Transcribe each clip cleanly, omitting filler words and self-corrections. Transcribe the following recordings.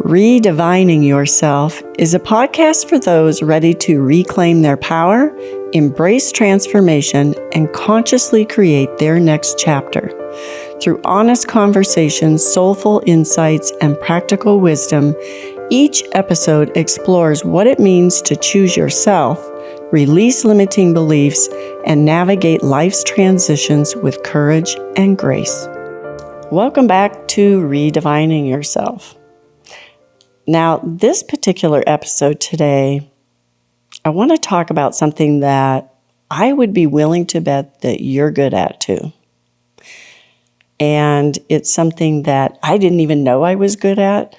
Redivining Yourself is a podcast for those ready to reclaim their power, embrace transformation, and consciously create their next chapter. Through honest conversations, soulful insights, and practical wisdom, each episode explores what it means to choose yourself, release limiting beliefs, and navigate life's transitions with courage and grace. Welcome back to Redivining Yourself. Now, this particular episode today, I want to talk about something that I would be willing to bet that you're good at too. And it's something that I didn't even know I was good at,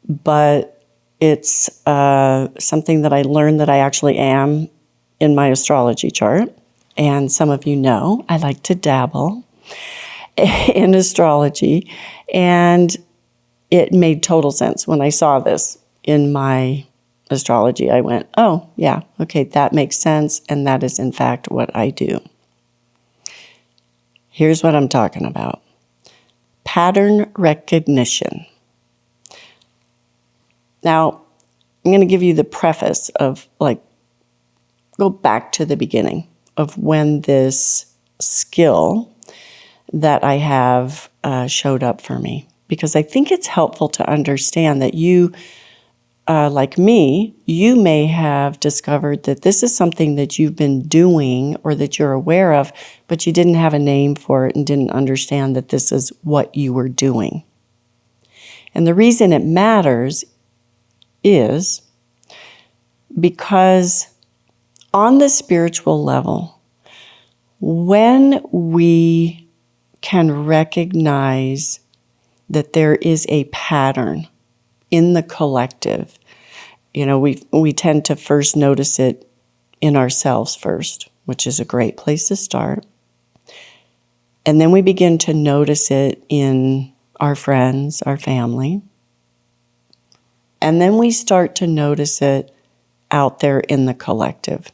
but it's something that I learned that I actually am in my astrology chart. And some of you know I like to dabble in astrology, and it made total sense when I saw this in my astrology. I went, oh, yeah, okay, that makes sense, and that is in fact what I do. Here's what I'm talking about. Pattern recognition. Now, I'm going to give you the preface of, go back to the beginning of when this skill that I have showed up for me. Because I think it's helpful to understand that you, like me, you may have discovered that this is something that you've been doing or that you're aware of, but you didn't have a name for it and didn't understand that this is what you were doing. And the reason it matters is because on the spiritual level, when we can recognize that there is a pattern in the collective, we tend to first notice it in ourselves first, which is a great place to start. And then we begin to notice it in our friends, our family. And then we start to notice it out there in the collective.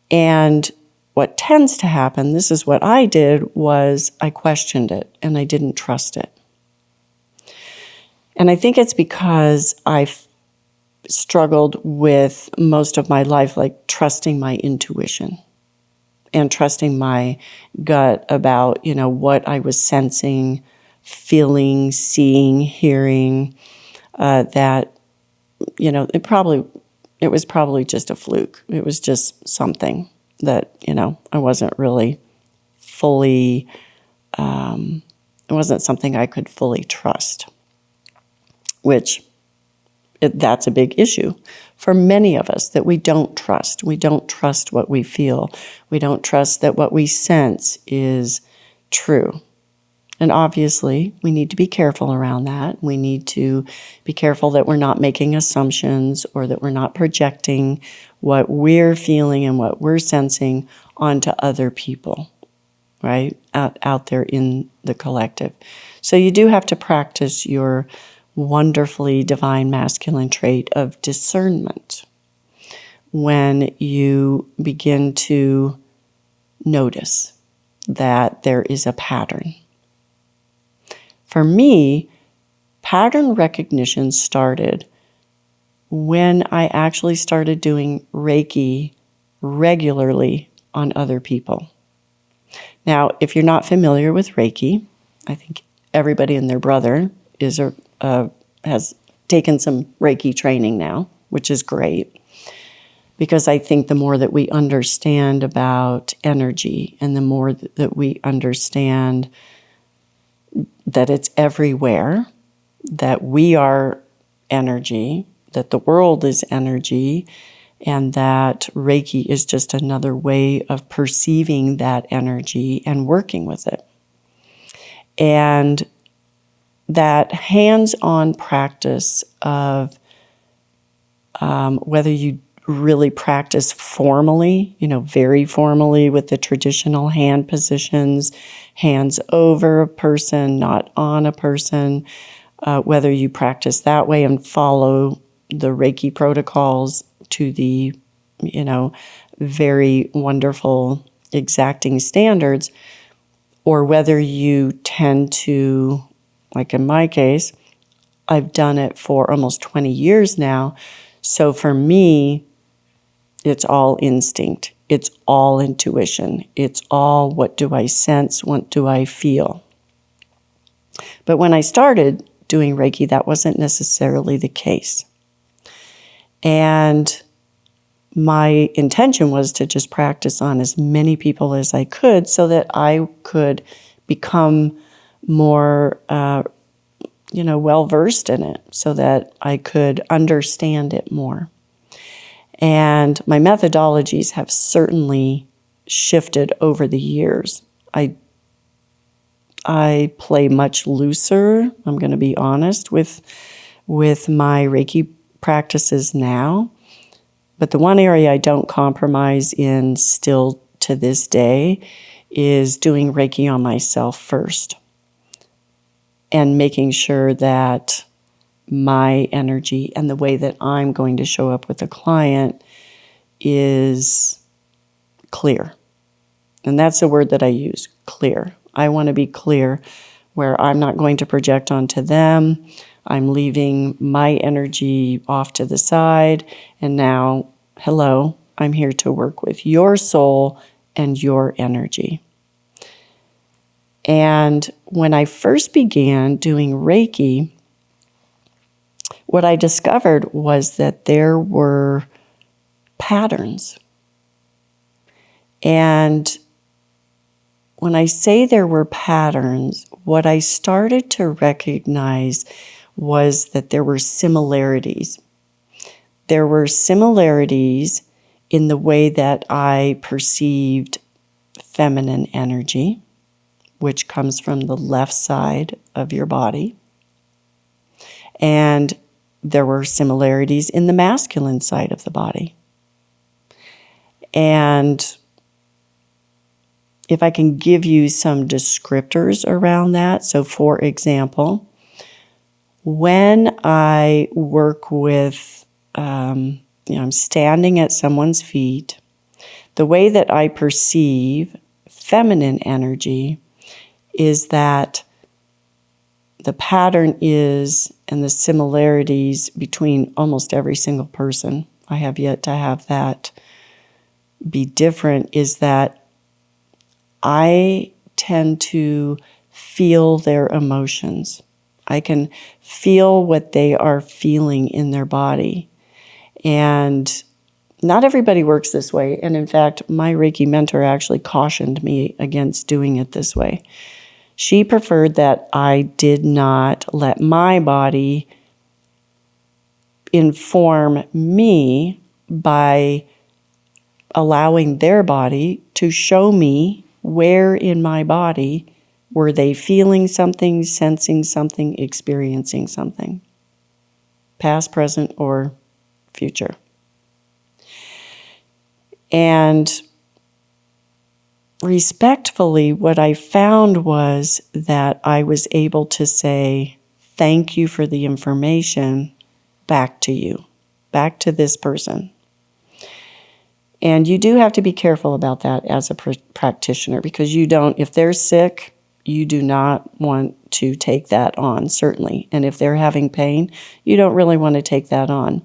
And what tends to happen, this is what I did, was I questioned it and I didn't trust it. And I think it's because I've struggled with most of my life, trusting my intuition and trusting my gut about, what I was sensing, feeling, seeing, hearing, that, it was probably just a fluke. It was just something that, I wasn't really fully, it wasn't something I could fully trust, which that's a big issue for many of us, that we don't trust. We don't trust what we feel. We don't trust that what we sense is true. And obviously, we need to be careful around that. We need to be careful that we're not making assumptions or that we're not projecting what we're feeling and what we're sensing onto other people, right? Out there in the collective. So you do have to practice your wonderfully divine masculine trait of discernment when you begin to notice that there is a pattern. For me, pattern recognition started when I actually started doing Reiki regularly on other people. Now, if you're not familiar with Reiki, I think everybody and their brother has taken some Reiki training now, which is great. Because I think the more that we understand about energy and the more that we understand that it's everywhere, that we are energy, that the world is energy, and that Reiki is just another way of perceiving that energy and working with it. And that hands-on practice of whether you really practice formally, very formally with the traditional hand positions, hands over a person, not on a person, whether you practice that way and follow the Reiki protocols to the, very wonderful exacting standards, or whether you tend to, like in my case, I've done it for almost 20 years now. So for me, it's all instinct. It's all intuition. It's all, what do I sense? What do I feel? But when I started doing Reiki, that wasn't necessarily the case. And my intention was to just practice on as many people as I could so that I could become more, well-versed in it, so that I could understand it more. And my methodologies have certainly shifted over the years. I play much looser, I'm going to be honest, with my Reiki practices now. But the one area I don't compromise in still to this day is doing Reiki on myself first and making sure that my energy and the way that I'm going to show up with a client is clear. And that's a word that I use, clear. I want to be clear where I'm not going to project onto them. I'm leaving my energy off to the side. And now, hello, I'm here to work with your soul and your energy. And when I first began doing Reiki, what I discovered was that there were patterns. And when I say there were patterns, what I started to recognize was that there were similarities. There were similarities in the way that I perceived feminine energy, which comes from the left side of your body. And there were similarities in the masculine side of the body. And if I can give you some descriptors around that, so for example, when I work with, I'm standing at someone's feet, the way that I perceive feminine energy is that the pattern is, and the similarities between almost every single person, I have yet to have that be different, is that I tend to feel their emotions. I can feel what they are feeling in their body. And not everybody works this way. And in fact, my Reiki mentor actually cautioned me against doing it this way. She preferred that I did not let my body inform me by allowing their body to show me where in my body were they feeling something, sensing something, experiencing something, past, present, or future. And respectfully, what I found was that I was able to say, thank you for the information, back to you, back to this person. And you do have to be careful about that as a practitioner, because if they're sick, you do not want to take that on, certainly. And if they're having pain, you don't really want to take that on.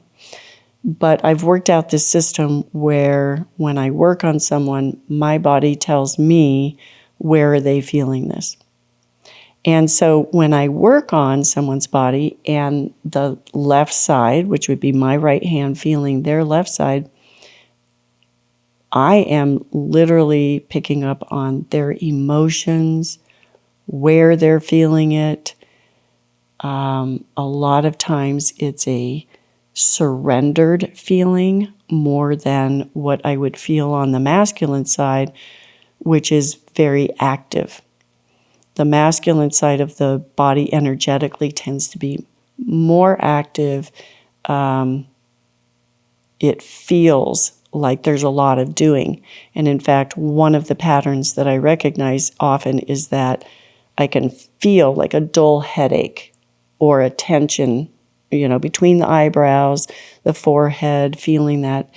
But I've worked out this system where when I work on someone, my body tells me, where are they feeling this? And so when I work on someone's body and the left side, which would be my right hand feeling their left side, I am literally picking up on their emotions, where they're feeling it. A lot of times it's a surrendered feeling more than what I would feel on the masculine side, which is very active. The masculine side of the body energetically tends to be more active. It feels like there's a lot of doing. And in fact, one of the patterns that I recognize often is that I can feel like a dull headache or a tension, between the eyebrows, the forehead, feeling that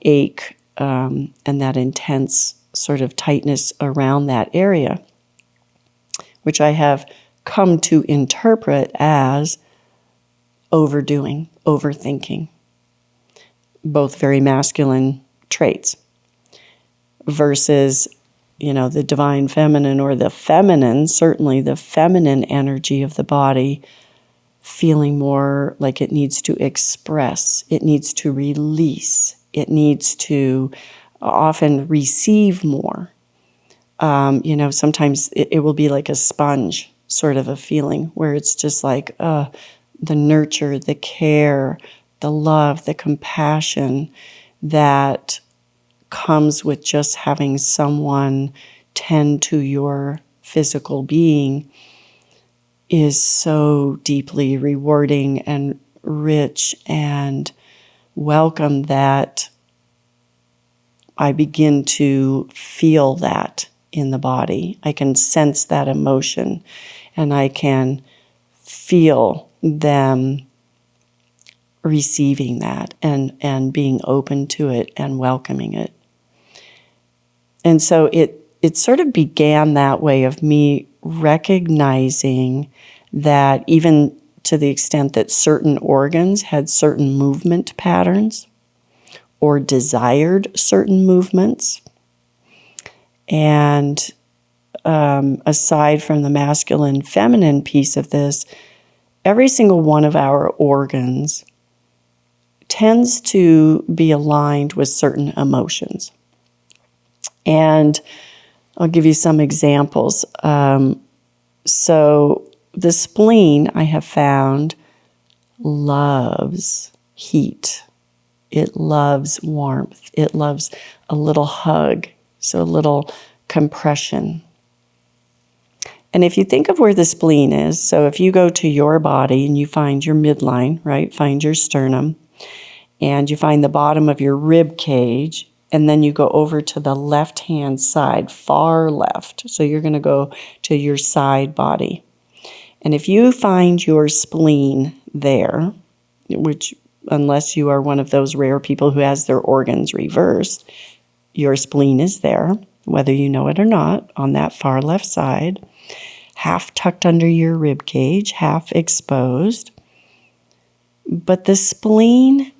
ache and that intense sort of tightness around that area, which I have come to interpret as overdoing, overthinking, both very masculine traits, versus, the divine feminine, or the feminine, certainly the feminine energy of the body, feeling more like it needs to express, it needs to release, it needs to often receive more. Sometimes it will be like a sponge sort of a feeling, where it's just like the nurture, the care, the love, the compassion that comes with just having someone tend to your physical being is so deeply rewarding and rich and welcome, that I begin to feel that in the body. I can sense that emotion, and I can feel them receiving that and being open to it and welcoming it. And so it sort of began that way, of me recognizing that, even to the extent that certain organs had certain movement patterns or desired certain movements. And aside from the masculine feminine piece of this, every single one of our organs tends to be aligned with certain emotions. And I'll give you some examples. So the spleen, I have found, loves heat. It loves warmth. It loves a little hug, so a little compression. And if you think of where the spleen is, so if you go to your body and you find your midline, right, find your sternum, and you find the bottom of your rib cage, and then you go over to the left-hand side, far left. So you're going to go to your side body. And if you find your spleen there, which, unless you are one of those rare people who has their organs reversed, your spleen is there, whether you know it or not, on that far left side, half tucked under your rib cage, half exposed. But the spleen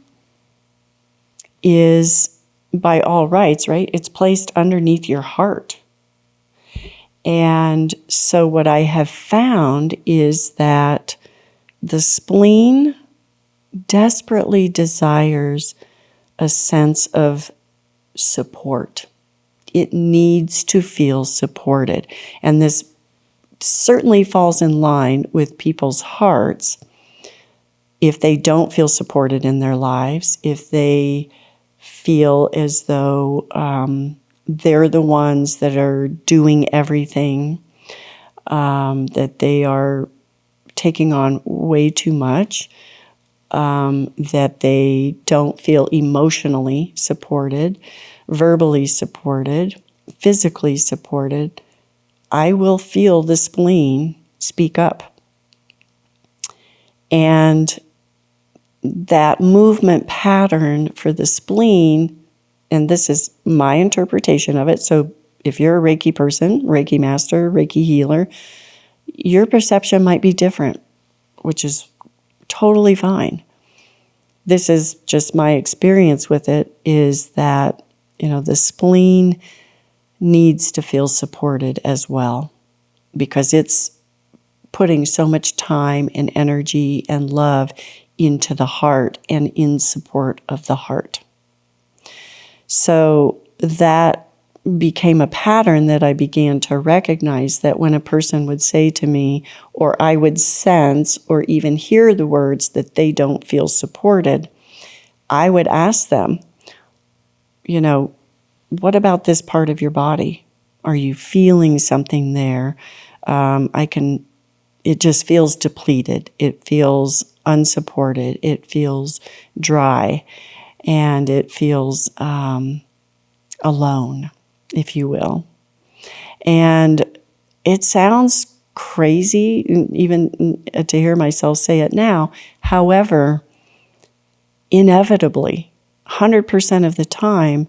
is, by all rights, right, it's placed underneath your heart. And so what I have found is that the spleen desperately desires a sense of support. It needs to feel supported. And this certainly falls in line with people's hearts. If they don't feel supported in their lives, if they feel as though they're the ones that are doing everything, that they are taking on way too much, that they don't feel emotionally supported, verbally supported, physically supported, I will feel the spleen speak up. And that movement pattern for the spleen, and this is my interpretation of it, so if you're a Reiki person, Reiki master, Reiki healer, your perception might be different, which is totally fine. This is just my experience with it, is that, the spleen needs to feel supported as well, because it's putting so much time and energy and love into the heart and in support of the heart. So that became a pattern that I began to recognize, that when a person would say to me, or I would sense or even hear the words that they don't feel supported, I would ask them, what about this part of your body? Are you feeling something there? It just feels depleted. It feels unsupported. It feels dry, and it feels alone, if you will. And it sounds crazy, even to hear myself say it now. However, inevitably, 100% of the time,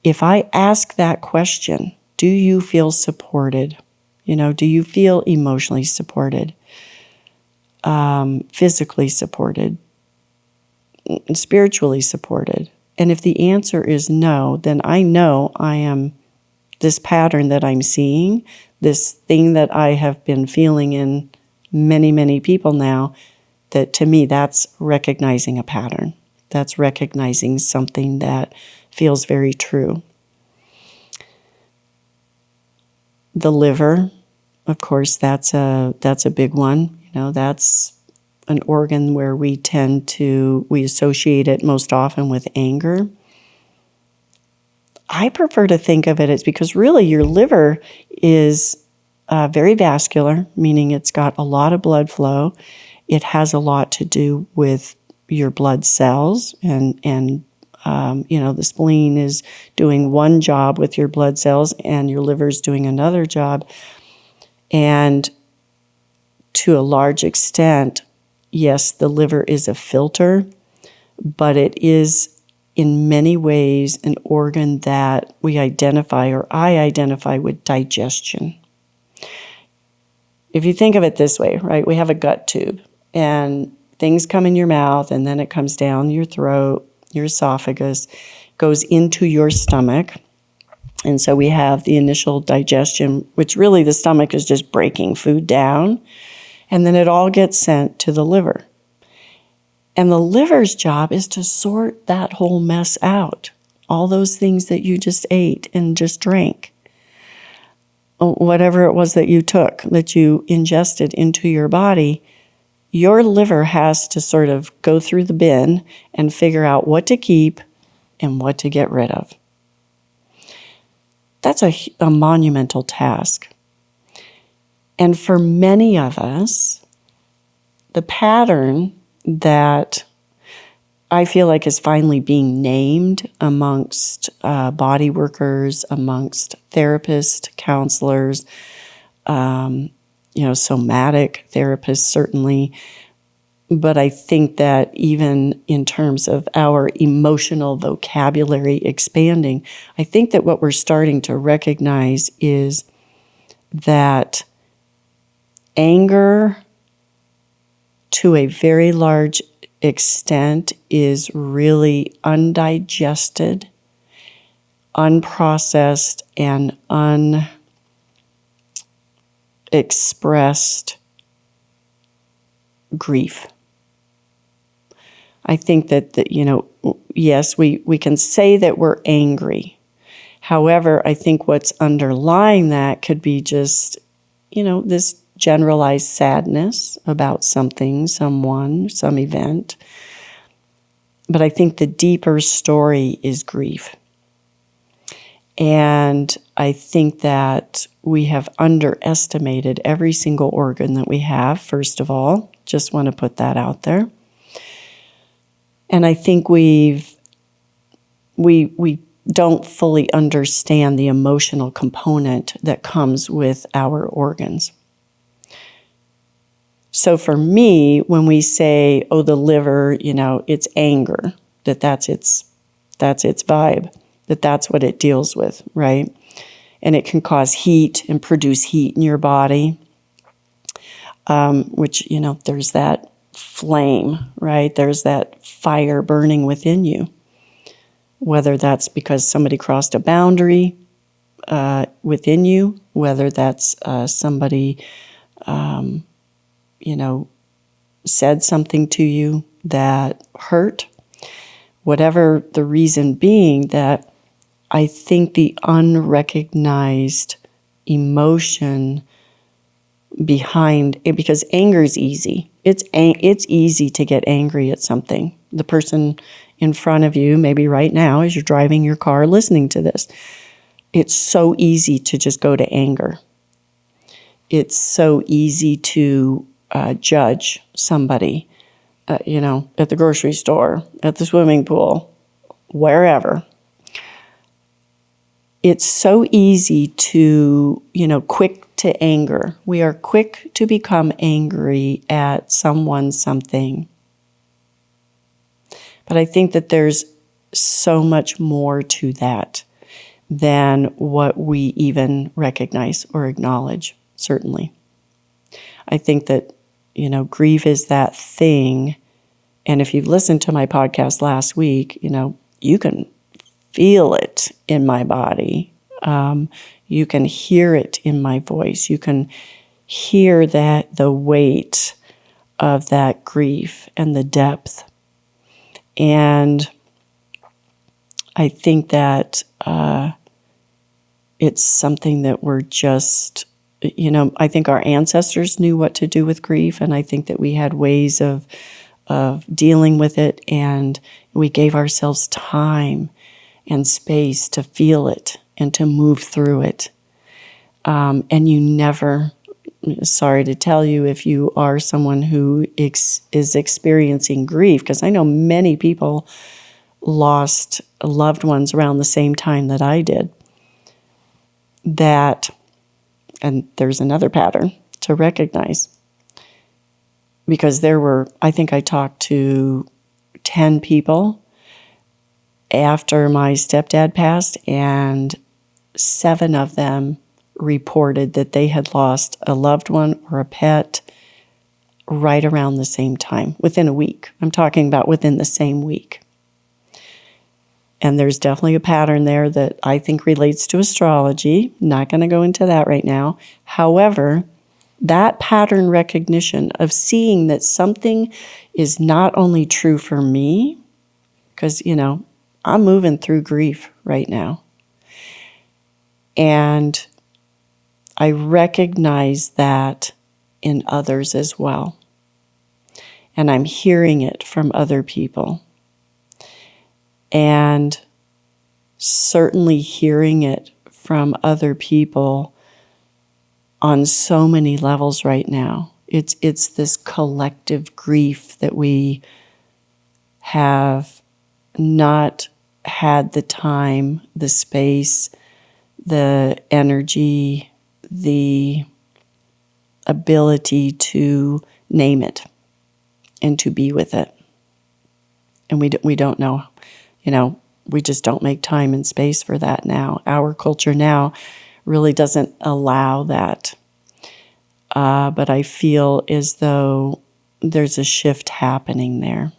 if I ask that question, do you feel supported? Do you feel emotionally supported? physically supported, spiritually supported? And if the answer is no, then I know I am this pattern that I'm seeing, this thing that I have been feeling in many, many people now, that to me, that's recognizing a pattern. That's recognizing something that feels very true. The liver, of course, that's a big one. That's an organ where we associate it most often with anger. I prefer to think of it as, because really your liver is very vascular, meaning it's got a lot of blood flow. It has a lot to do with your blood cells, and the spleen is doing one job with your blood cells, and your liver is doing another job. And to a large extent, yes, the liver is a filter, but it is in many ways an organ that we identify, or I identify, with digestion. If you think of it this way, right, we have a gut tube, and things come in your mouth, and then it comes down your throat, your esophagus, goes into your stomach. And so we have the initial digestion, which really the stomach is just breaking food down, and then it all gets sent to the liver. And the liver's job is to sort that whole mess out, all those things that you just ate and just drank, whatever it was that you took, that you ingested into your body. Your liver has to sort of go through the bin and figure out what to keep and what to get rid of. That's a monumental task. And for many of us, the pattern that I feel like is finally being named amongst body workers, amongst therapists, counselors, somatic therapists certainly. But I think that even in terms of our emotional vocabulary expanding, I think that what we're starting to recognize is that anger, to a very large extent, is really undigested, unprocessed, and unexpressed grief. I think that, yes, we can say that we're angry. However, I think what's underlying that could be just, this generalized sadness about something, someone, some event. But I think the deeper story is grief. And I think that we have underestimated every single organ that we have, first of all. Just want to put that out there. And I think we don't fully understand the emotional component that comes with our organs. So for me, when we say, the liver, it's anger, that's its vibe, that's what it deals with, right? And it can cause heat and produce heat in your body, which, there's that flame, right? There's that fire burning within you, whether that's because somebody crossed a boundary within you, whether that's somebody said something to you that hurt, whatever the reason being, that I think the unrecognized emotion behind it, because anger is easy. It's easy to get angry at something. The person in front of you, maybe right now as you're driving your car listening to this, it's so easy to just go to anger. It's so easy to judge somebody, at the grocery store, at the swimming pool, wherever. It's so easy to, quick to anger. We are quick to become angry at someone, something. But I think that there's so much more to that than what we even recognize or acknowledge, certainly. I think that grief is that thing. And if you've listened to my podcast last week, you can feel it in my body. You can hear it in my voice. You can hear the weight of that grief and the depth. And I think that it's something that we're just, I think our ancestors knew what to do with grief, and I think that we had ways of dealing with it, and we gave ourselves time and space to feel it and to move through it. And you never, sorry to tell you, if you are someone who is experiencing grief, because I know many people lost loved ones around the same time that I did, and there's another pattern to recognize. Because I think I talked to 10 people after my stepdad passed, and 7 of them reported that they had lost a loved one or a pet right around the same time, within a week. I'm talking about within the same week. And there's definitely a pattern there that I think relates to astrology. Not going to go into that right now. However, that pattern recognition of seeing that something is not only true for me, because, I'm moving through grief right now. And I recognize that in others as well. And I'm hearing it from other people. And certainly hearing it from other people on so many levels right now. It's this collective grief that we have not had the time, the space, the energy, the ability to name it and to be with it. And we don't know, we just don't make time and space for that now. Our culture now really doesn't allow that. But I feel as though there's a shift happening there.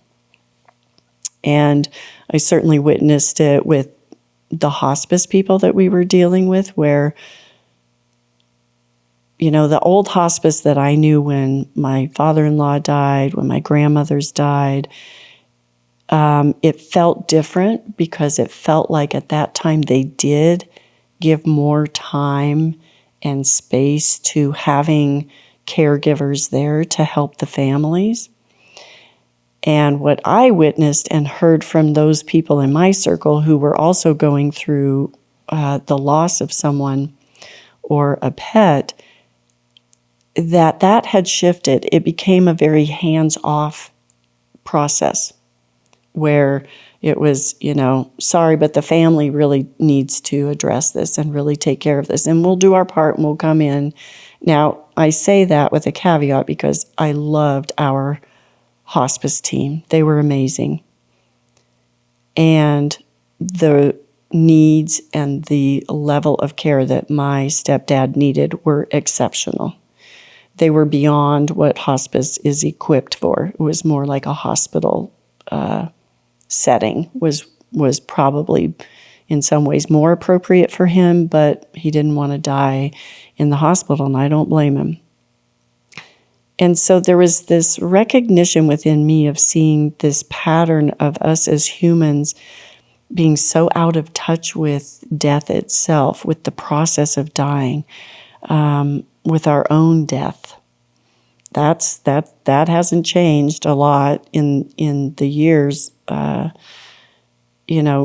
And I certainly witnessed it with the hospice people that we were dealing with, where, the old hospice that I knew when my father-in-law died, when my grandmothers died, it felt different because it felt like at that time they did give more time and space to having caregivers there to help the families. And what I witnessed and heard from those people in my circle who were also going through the loss of someone or a pet, that had shifted. It became a very hands-off process where it was, sorry, but the family really needs to address this and really take care of this. And we'll do our part and we'll come in. Now, I say that with a caveat because I loved our hospice team. They were amazing. And the needs and the level of care that my stepdad needed were exceptional. They were beyond what hospice is equipped for. It was more like a hospital setting, was probably in some ways more appropriate for him, but he didn't want to die in the hospital, and I don't blame him. And so there was this recognition within me of seeing this pattern of us as humans being so out of touch with death itself, with the process of dying, with our own death. That hasn't changed a lot in the years,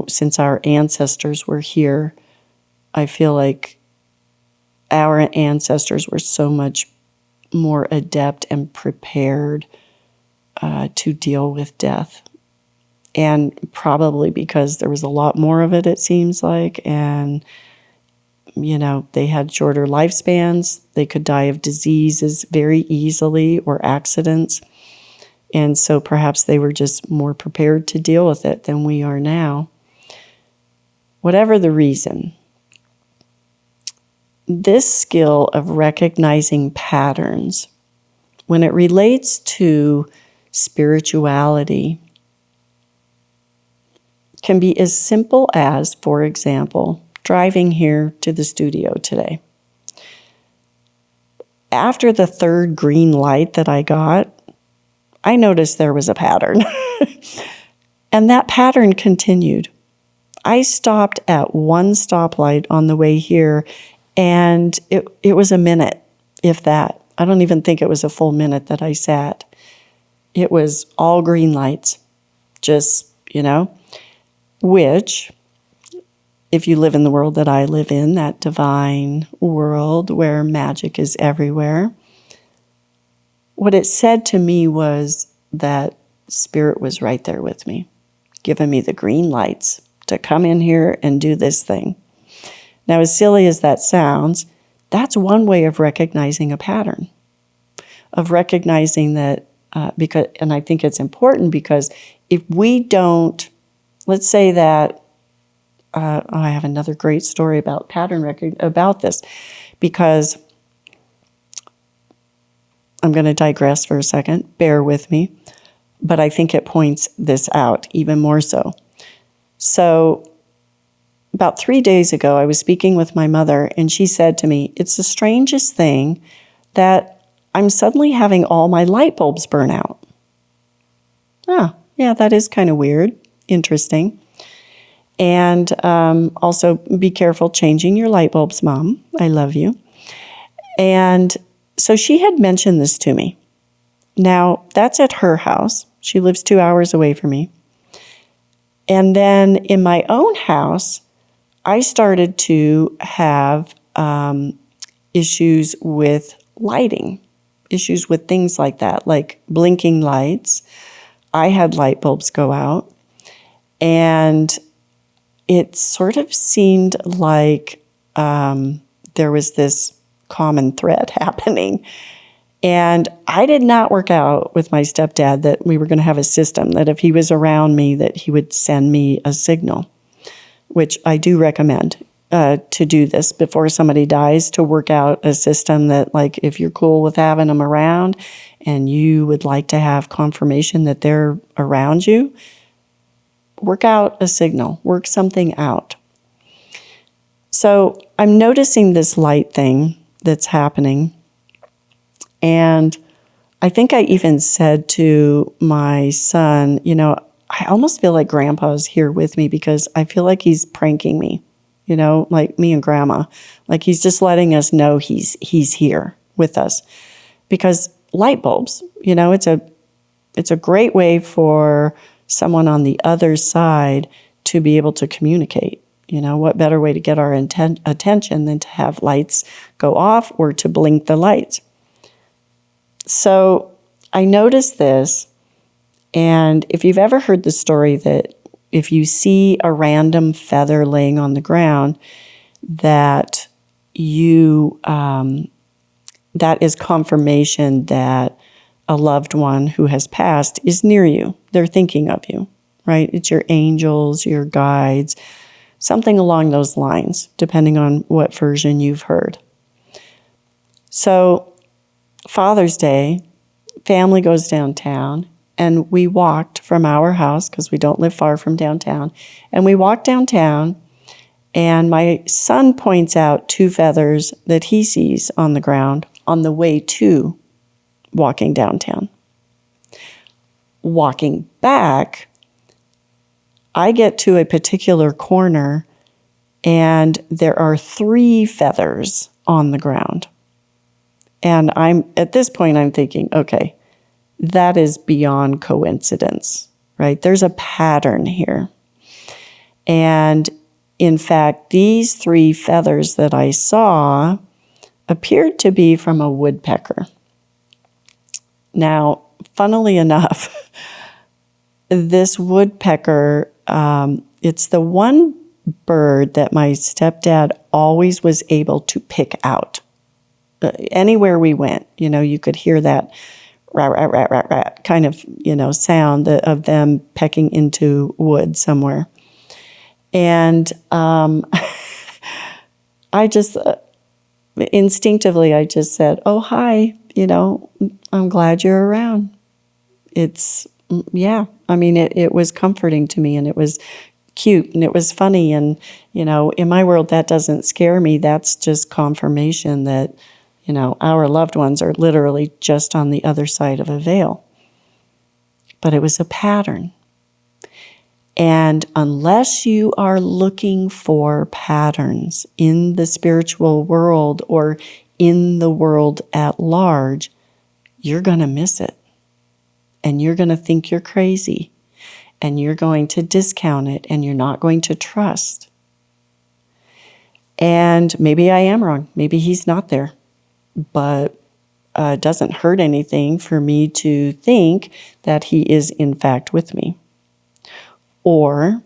since our ancestors were here. I feel like our ancestors were so much more adept and prepared to deal with death. And probably because there was a lot more of it, it seems like, and they had shorter lifespans. They could die of diseases very easily or accidents. And so perhaps they were just more prepared to deal with it than we are now. Whatever the reason, this skill of recognizing patterns when it relates to spirituality, can be as simple as, for example, driving here to the studio today. After the third green light that I got, I noticed there was a pattern. And that pattern continued. I stopped at one stoplight on the way here, and it was a minute, if that. I don't even think it was a full minute that I sat. It was all green lights, just, which, if you live in the world that I live in, that divine world where magic is everywhere, what it said to me was that Spirit was right there with me, giving me the green lights to come in here and do this thing. Now, as silly as that sounds, that's one way of recognizing a pattern, of recognizing that, and I think it's important because if we don't, let's say that, I have another great story about pattern about this, because I'm going to digress for a second. Bear with me. But I think it points this out even more so. So about 3 days ago, I was speaking with my mother, and she said to me, it's the strangest thing that I'm suddenly having all my light bulbs burn out. Oh, yeah, that is kind of weird. Interesting. And also be careful changing your light bulbs, Mom. I love you. And so she had mentioned this to me. Now, that's at her house. She lives 2 hours away from me. And then in my own house, I started to have issues with lighting, issues with things like that, like blinking lights. I had light bulbs go out. And it sort of seemed like there was this common thread happening. And I did not work out with my stepdad that we were going to have a system, that if he was around me, that he would send me a signal, which I do recommend to do this before somebody dies, to work out a system that, like, if you're cool with having them around and you would like to have confirmation that they're around you, work out a signal, work something out. So I'm noticing this light thing that's happening. And I think I even said to my son, I almost feel like Grandpa's here with me because I feel like he's pranking me, like me and Grandma. Like he's just letting us know he's here with us. Because light bulbs, it's a great way for someone on the other side to be able to communicate. What better way to get our attention than to have lights go off or to blink the lights? So I noticed this, and if you've ever heard the story that if you see a random feather laying on the ground, that that is confirmation that a loved one who has passed is near you. They're thinking of you, right? It's your angels, your guides, something along those lines, depending on what version you've heard. So Father's Day, family goes downtown, and we walked from our house, because we don't live far from downtown, and we walked downtown, and my son points out 2 feathers that he sees on the ground on the way to walking downtown. Walking back, I get to a particular corner, and there are 3 feathers on the ground. And at this point, I'm thinking, okay, that is beyond coincidence, right? There's a pattern here. And in fact, these 3 feathers that I saw appeared to be from a woodpecker. Now, funnily enough, this woodpecker, it's the one bird that my stepdad always was able to pick out. Anywhere we went, you could hear that rat, rat, rat, rat, rat kind of, sound of them pecking into wood somewhere. And I just, instinctively, I just said, oh, hi, I'm glad you're around. Yeah, I mean, it was comforting to me, and it was cute, and it was funny. And, in my world, that doesn't scare me. That's just confirmation that, our loved ones are literally just on the other side of a veil. But it was a pattern. And unless you are looking for patterns in the spiritual world or in the world at large, you're going to miss it. And you're going to think you're crazy. And you're going to discount it. And you're not going to trust. And maybe I am wrong. Maybe he's not there. But it doesn't hurt anything for me to think that he is in fact with me. Or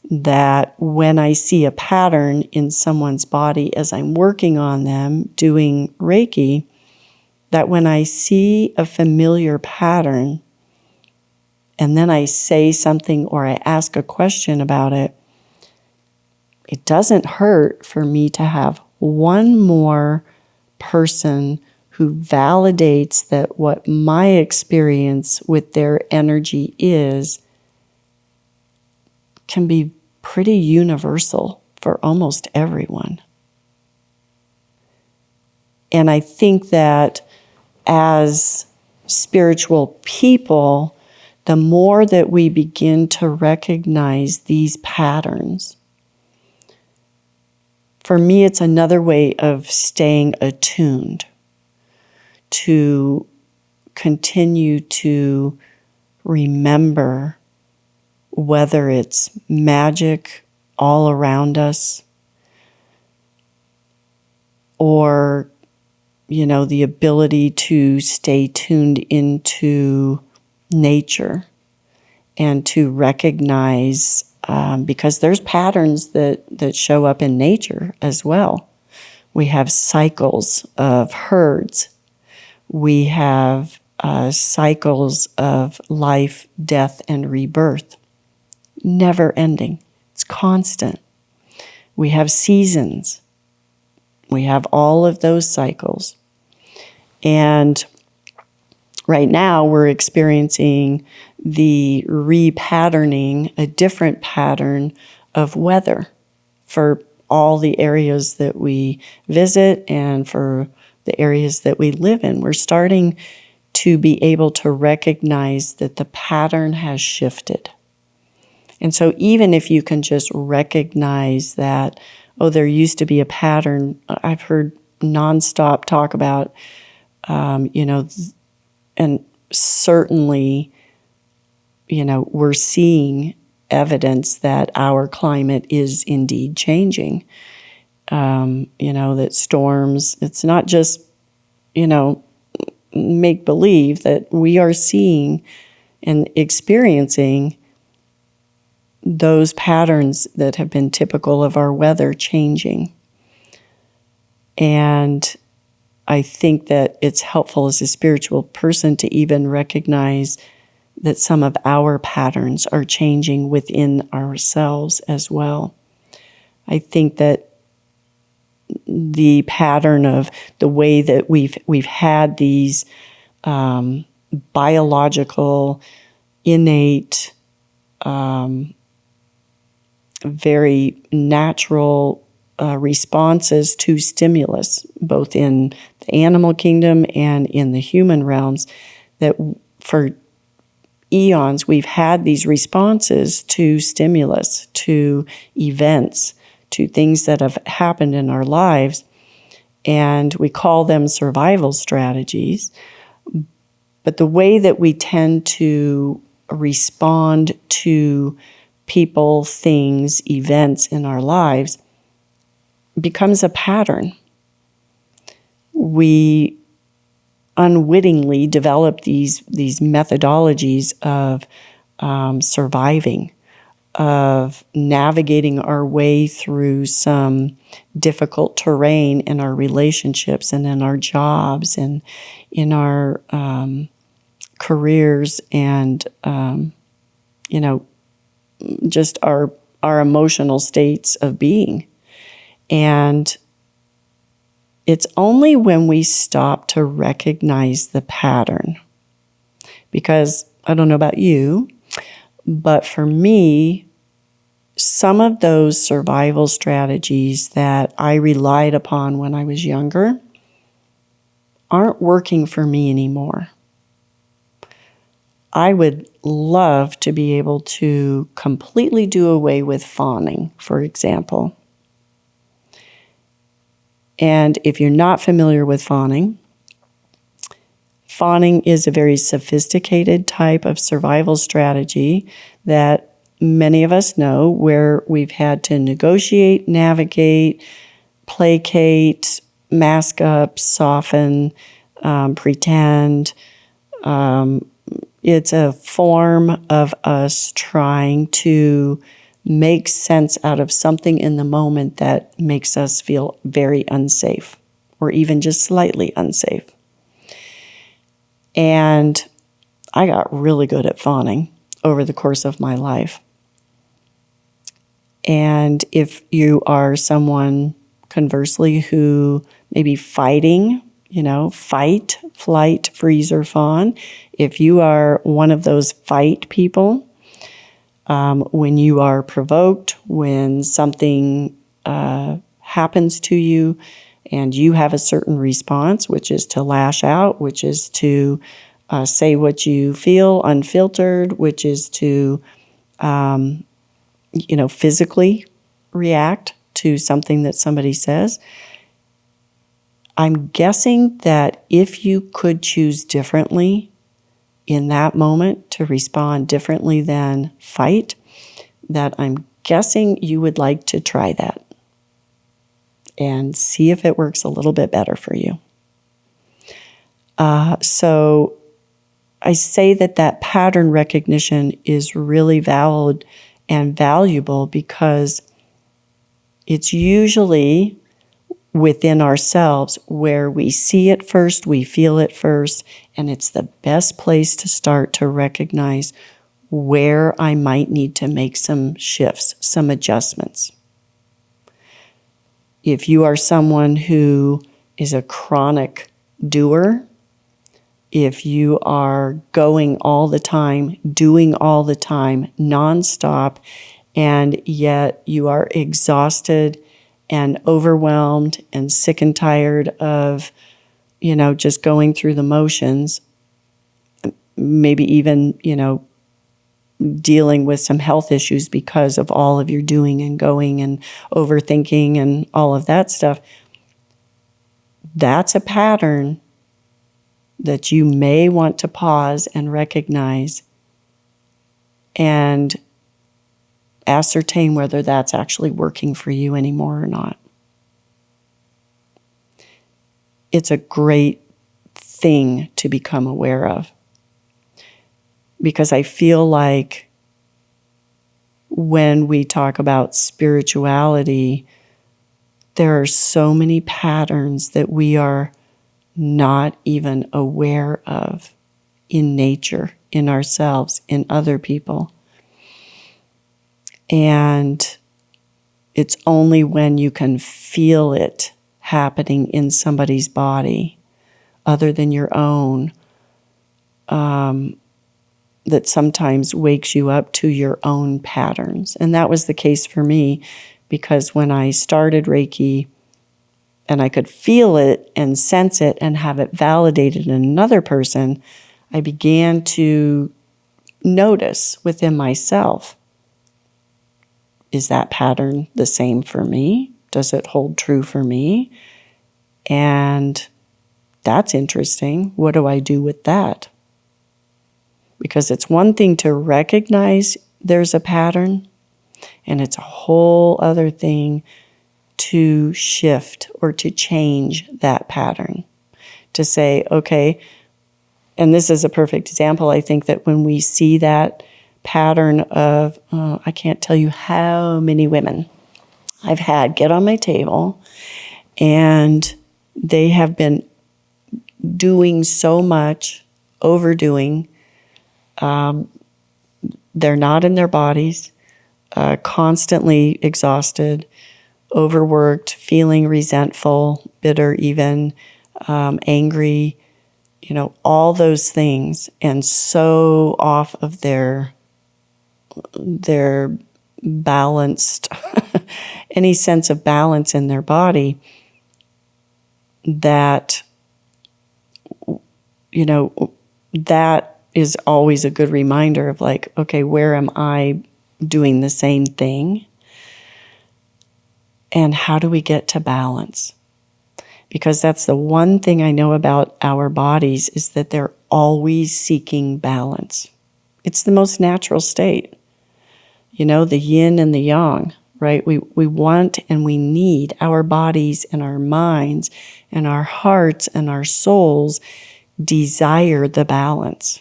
that when I see a pattern in someone's body as I'm working on them doing Reiki, that when I see a familiar pattern and then I say something or I ask a question about it, it doesn't hurt for me to have one more person who validates that what my experience with their energy is can be pretty universal for almost everyone. And I think that as spiritual people, the more that we begin to recognize these patterns, for me, it's another way of staying attuned to continue to remember whether it's magic all around us or, the ability to stay tuned into nature and to recognize, because there's patterns that show up in nature as well. We have cycles of herds. We have cycles of life, death, and rebirth. Never ending. It's constant. We have seasons. We have all of those cycles. And right now we're experiencing the repatterning, a different pattern of weather for all the areas that we visit and for the areas that we live in. We're starting to be able to recognize that the pattern has shifted. And so even if you can just recognize that, there used to be a pattern, I've heard nonstop talk about, and certainly, we're seeing evidence that our climate is indeed changing. That storms, it's not just, make believe, that we are seeing and experiencing those patterns that have been typical of our weather changing. And I think that it's helpful as a spiritual person to even recognize that some of our patterns are changing within ourselves as well. I think that the pattern of the way that we've had these biological, innate, very natural responses to stimulus, both in the animal kingdom and in the human realms, that for eons we've had these responses to stimulus, to events, to things that have happened in our lives, and we call them survival strategies. But the way that we tend to respond to people, things, events in our lives becomes a pattern. We unwittingly develop these methodologies of surviving, of navigating our way through some difficult terrain in our relationships and in our jobs and in our careers and, just our emotional states of being. And It's only when we stop to recognize the pattern. Because I don't know about you, but for me, some of those survival strategies that I relied upon when I was younger aren't working for me anymore. I would love to be able to completely do away with fawning, for example. And if you're not familiar with fawning is a very sophisticated type of survival strategy that many of us know, where we've had to negotiate, navigate, placate, mask up, soften, pretend. It's a form of us trying to make sense out of something in the moment that makes us feel very unsafe, or even just slightly unsafe. And I got really good at fawning over the course of my life. And if you are someone, conversely, who may be fighting, fight, flight, freeze, or fawn, if you are one of those fight people, when you are provoked, when something happens to you and you have a certain response, which is to lash out, which is to say what you feel unfiltered, which is to, physically react to something that somebody says. I'm guessing that if you could choose differently in that moment to respond differently than fight, that I'm guessing you would like to try that and see if it works a little bit better for you. So I say that pattern recognition is really valid and valuable because it's usually within ourselves where we see it first, we feel it first, and it's the best place to start to recognize where I might need to make some shifts, some adjustments. If you are someone who is a chronic doer, if you are going all the time, doing all the time, nonstop, and yet you are exhausted and overwhelmed and sick and tired of, just going through the motions, maybe even, dealing with some health issues because of all of your doing and going and overthinking and all of that stuff, that's a pattern that you may want to pause and recognize and ascertain whether that's actually working for you anymore or not. It's a great thing to become aware of, because I feel like when we talk about spirituality, there are so many patterns that we are not even aware of in nature, in ourselves, in other people. And it's only when you can feel it happening in somebody's body other than your own that sometimes wakes you up to your own patterns. And that was the case for me, because when I started Reiki and I could feel it and sense it and have it validated in another person, I began to notice within myself, is that pattern the same for me? Does it hold true for me? And that's interesting. What do I do with that? Because it's one thing to recognize there's a pattern, and it's a whole other thing to shift or to change that pattern. To say, okay, and this is a perfect example, I think, that when we see that pattern of, I can't tell you how many women I've had get on my table and they have been doing so much, overdoing. They're not in their bodies, constantly exhausted, overworked, feeling resentful, bitter, even angry, all those things, and so off of their balanced, any sense of balance in their body, that, that is always a good reminder of like, okay, where am I doing the same thing? And how do we get to balance? Because that's the one thing I know about our bodies, is that they're always seeking balance. It's the most natural state. The yin and the yang, right? We want and we need, our bodies and our minds and our hearts and our souls desire the balance.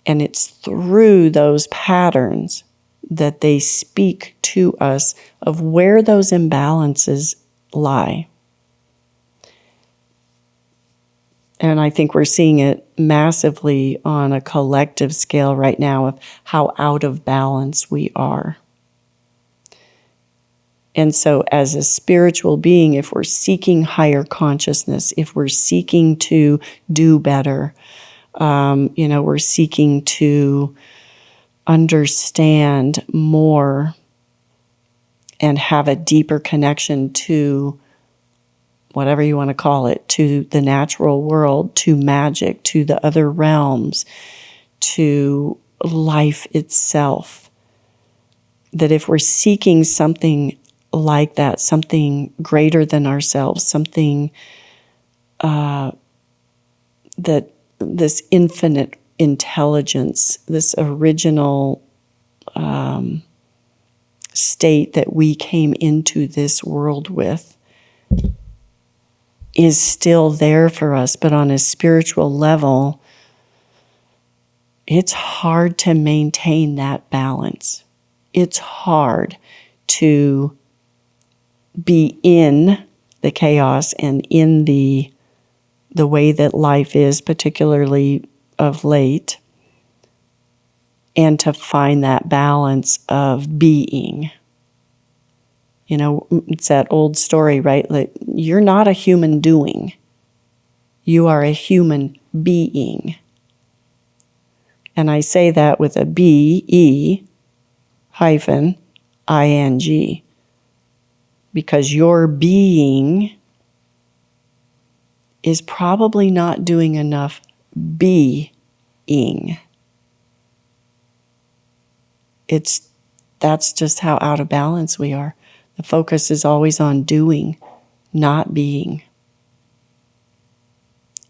And it's through those patterns that they speak to us of where those imbalances lie. And I think we're seeing it massively on a collective scale right now of how out of balance we are. And so as a spiritual being, if we're seeking higher consciousness, if we're seeking to do better, we're seeking to understand more and have a deeper connection to whatever you want to call it, to the natural world, to magic, to the other realms, to life itself. That if we're seeking something like that, something greater than ourselves, something that this infinite intelligence, this original state that we came into this world with, is still there for us, but on a spiritual level, it's hard to maintain that balance. It's hard to be in the chaos and in the way that life is, particularly of late, and to find that balance of being. It's that old story, right? Like, you're not a human doing. You are a human being. And I say that with a B-E-hyphen-I-N-G. Because your being is probably not doing enough being. That's just how out of balance we are. The focus is always on doing, not being.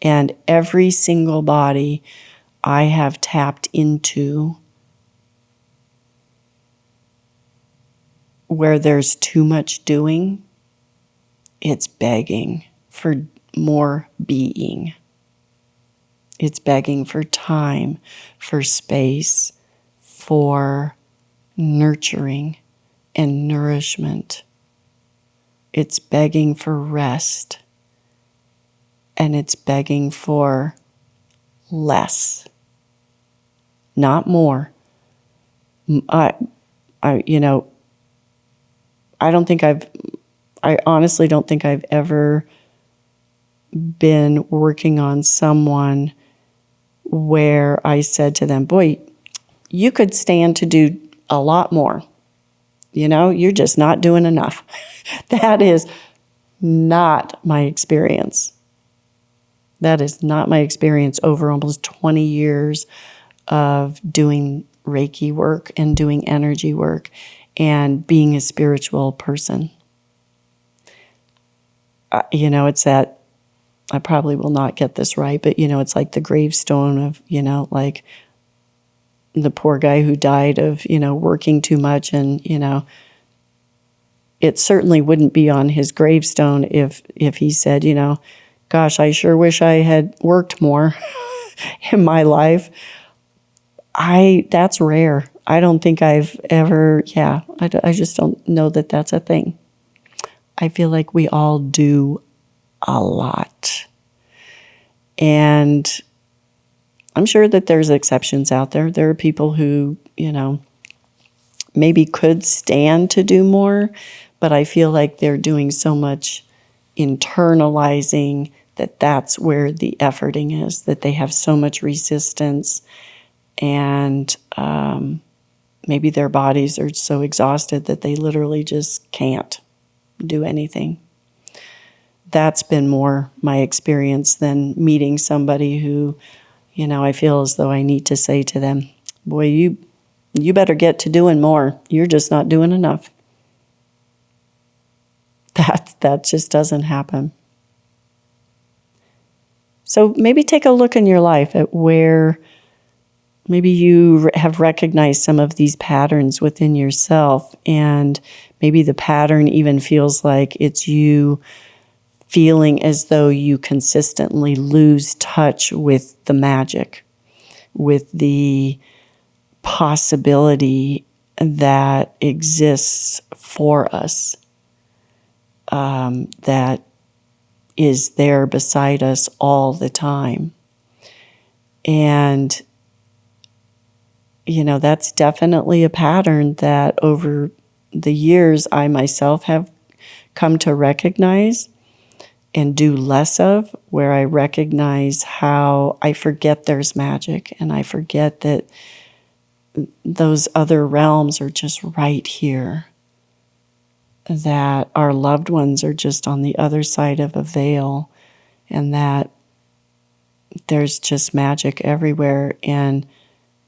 And every single body I have tapped into where there's too much doing, it's begging for more being. It's begging for time, for space, for nurturing and nourishment. It's begging for rest, and it's begging for less, not more. I honestly don't think I've ever been working on someone where I said to them, boy, you could stand to do a lot more. You're just not doing enough. That is not my experience. That is not my experience over almost 20 years of doing Reiki work and doing energy work and being a spiritual person. It's that, I probably will not get this right, but, it's like the gravestone of, like the poor guy who died of, working too much. And, it certainly wouldn't be on his gravestone if he said, gosh, I sure wish I had worked more in my life. That's rare. I don't think I've ever, I just don't know that that's a thing. I feel like we all do a lot. And I'm sure that there's exceptions out there. There are people who, maybe could stand to do more, but I feel like they're doing so much internalizing that that's where the efforting is, that they have so much resistance, and maybe their bodies are so exhausted that they literally just can't do anything. That's been more my experience than meeting somebody who, I feel as though I need to say to them, boy, you better get to doing more. You're just not doing enough. That just doesn't happen. So maybe take a look in your life at where maybe you have recognized some of these patterns within yourself, and maybe the pattern even feels like it's you feeling as though you consistently lose touch with the magic, with the possibility that exists for us, that is there beside us all the time. And, that's definitely a pattern that over the years I myself have come to recognize and do less of, where I recognize how I forget there's magic, and I forget that those other realms are just right here, that our loved ones are just on the other side of a veil, and that there's just magic everywhere. And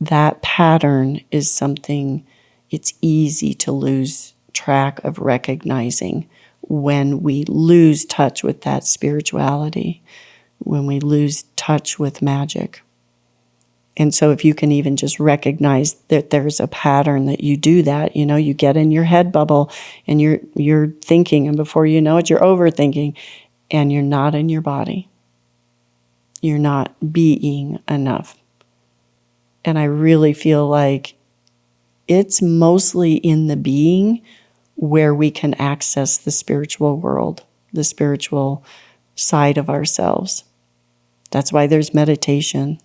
that pattern is something it's easy to lose track of recognizing when we lose touch with that spirituality, when we lose touch with magic. And so if you can even just recognize that there's a pattern that you do that, you get in your head bubble and you're thinking, and before you know it, you're overthinking, and you're not in your body. You're not being enough. And I really feel like it's mostly in the being where we can access the spiritual world, the spiritual side of ourselves. That's why there's meditation.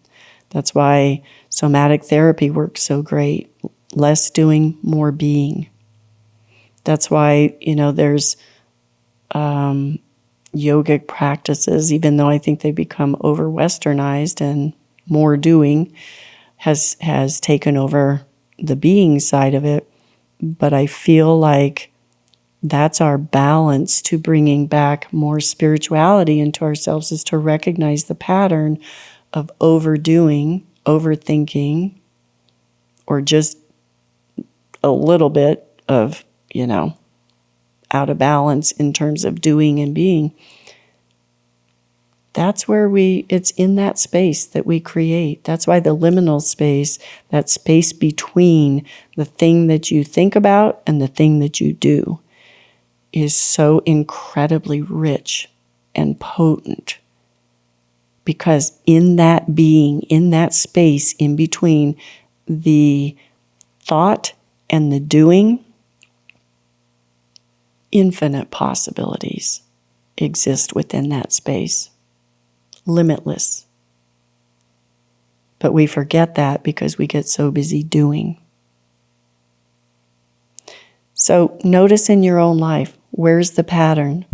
That's why somatic therapy works so great. Less doing, more being. That's why, there's yogic practices, even though I think they become over-westernized, and more doing has taken over the being side of it. But I feel like that's our balance to bringing back more spirituality into ourselves, is to recognize the pattern of overdoing, overthinking, or just a little bit of, out of balance in terms of doing and being. That's where it's in that space that we create. That's why the liminal space, that space between the thing that you think about and the thing that you do, is so incredibly rich and potent. Because in that being, in that space in between the thought and the doing, infinite possibilities exist within that space. Limitless. But we forget that because we get so busy doing. So notice in your own life, where's the pattern?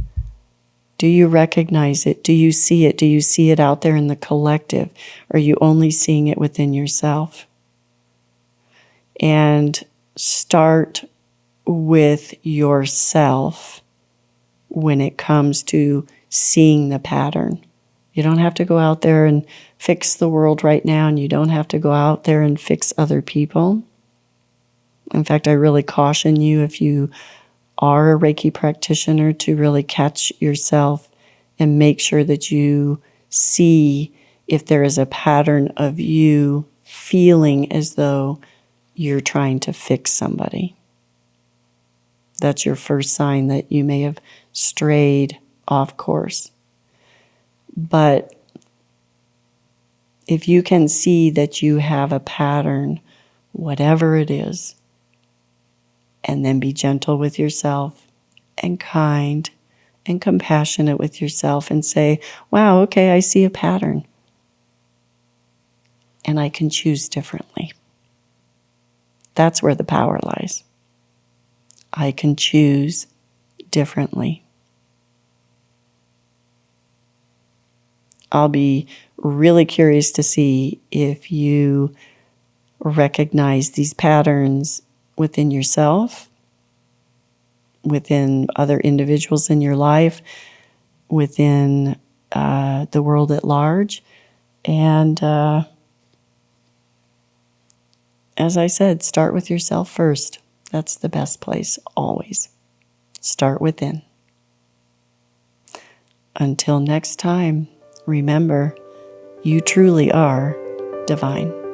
Do you recognize it? Do you see it? Do you see it out there in the collective? Are you only seeing it within yourself? And start with yourself when it comes to seeing the pattern. You don't have to go out there and fix the world right now, and you don't have to go out there and fix other people. In fact, I really caution you, if you are a Reiki practitioner, to really catch yourself and make sure that you see if there is a pattern of you feeling as though you're trying to fix somebody. That's your first sign that you may have strayed off course. But if you can see that you have a pattern, whatever it is, and then be gentle with yourself and kind and compassionate with yourself and say, wow, okay, I see a pattern. And I can choose differently. That's where the power lies. I can choose differently. I'll be really curious to see if you recognize these patterns within yourself, within other individuals in your life, within the world at large. And as I said, start with yourself first. That's the best place, always. Start within. Until next time, remember, you truly are divine.